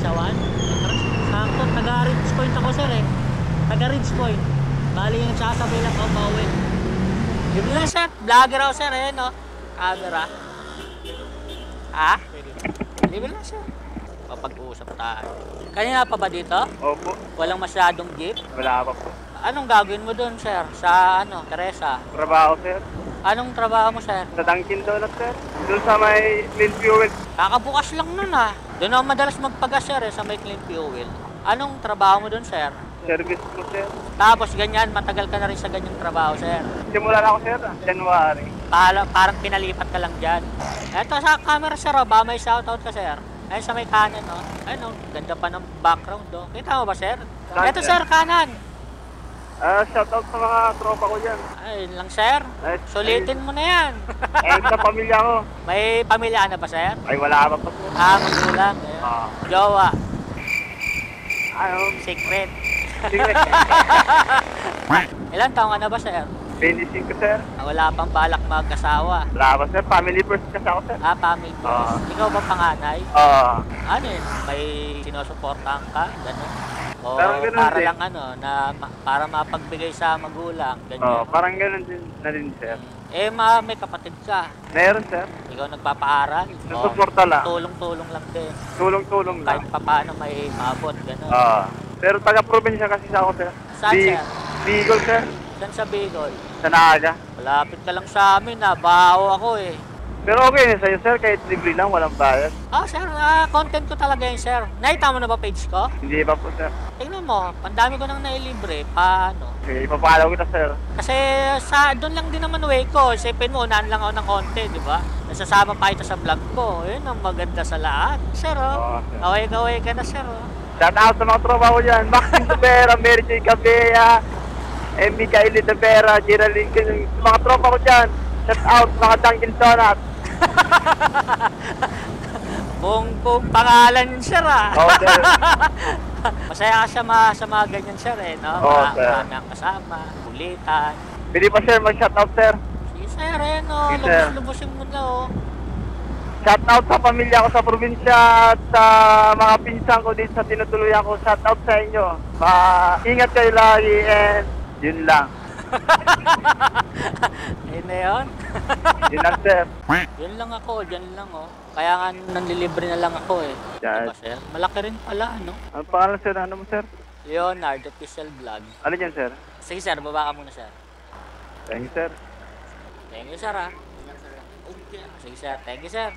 Sawan? Sakto, taga-Ridge Point ako sir eh. Taga-Ridge Point. Bali yung nagsasabay lang ako pauwi. Libre lang sir, vlogger ako sir eh, no? Camera. Ha? Libre lang sir. Papag-uusap tayo. Kanina pa ba dito? Opo. Walang masyadong jeep? Wala pa po. Anong gagawin mo doon sir? Sa ano, Teresa? Trabaho, sir. Anong trabaho mo sir? Sa Dunkin Donuts, sir. Doon sa may clean fuel. Kakabukas lang nun ah. Doon ako madalas magpagas sir eh, sa may clean fuel. Anong trabaho mo doon sir? Service po, sir. Tapos ganyan, matagal ka na rin sa ganyang trabaho sir. Simula na ako, sir. January. Parang pinalipat ka lang dyan. Eto sa camera sir, oh, ba may shoutout ka sir? Ayun sa may kanan, no? Ayun, ganda pa ng background, oh. Kita mo ba sir? Eto sir, kanan. Shoutout sa mga tropa ko dyan. Ayun lang sir. Sulitin mo na yan. Sa pamilya ko. May pamilya ka na ba sir? Ay, wala pa po, sir. Magulang. Jowa. Secret. Secret. Ilan taong ka na ba sir? 25, sir. Wala pang balak mag-asawa. Wala pa, sir. Family first kasi ako, sir. Family first. Ikaw ba panganay? Ano yun? May sinusuportahan ka? Ganun? O para din. lang ano, para mapagbigay sa magulang? Ganyan? Parang ganun din na rin, sir. May kapatid ka. Meron, sir. Ikaw nagpapaaral? Nasuporta lang. Tulong-tulong lang din. Tulong-tulong lang. Kahit paano may mabot, gano'n. Pero taga-probinsya kasi sa ako, sir. Saan, sir? Bicol, sir. Saan sa Bicol? Sa Naga. Malapit ka lang sa amin, baho ako eh. Pero okay na sa'yo, sir. Kahit libre lang, walang bayad. Sir, content ko talaga yun, sir. Nakita mo na ba page ko? Hindi pa po, sir. Tingnan mo, pandami ko nang nailibre. Paano? Okay, ipapalaw kita, sir. Kasi doon lang din naman way ko. Isipin mo, unahan lang ako ng konti, di ba? Nasasama pa ito sa vlog ko. Yun ang maganda sa lahat. Sir, oh. Kaway-kaway ka na, sir, oh. Shout out sa mga tropa ko dyan. Maxine Tavera, Mary J. Cabea, Mikaeli Tavera, Geraldine, yung mga tropa ko dyan. Shout out, mga Dunkin Donuts. Buong pangalan yun, sir, ah. Sir. Masaya ka sa mga ganyan, sir, eh, no? Sir. Marami ang kasama, kulitan. Pwede pa, sir, mag-shout out, sir. Sige, sir, eh, no? Sige, sir. Lubos-lubosin mo na, oh. Shout out sa pamilya ko sa probinsya at sa mga pinsan ko din sa tinutuluyan ko. Shout out sa inyo. Ingat kayo lagi and yun lang. Ayun na yun? Yun lang, sir. Yun lang ako, dyan lang, oh. Kaya nga nanlilibre na lang ako, eh. Diba, sir? Malaki rin pala, ano? Ang pangalan, sir? Ano mo, sir? Leonardo Official Vlog. Ano yan, sir? Sige, sir, baba ka muna, sir. Thank you, sir. Thank you, sir, ah. Sige, sir. Thank you, sir.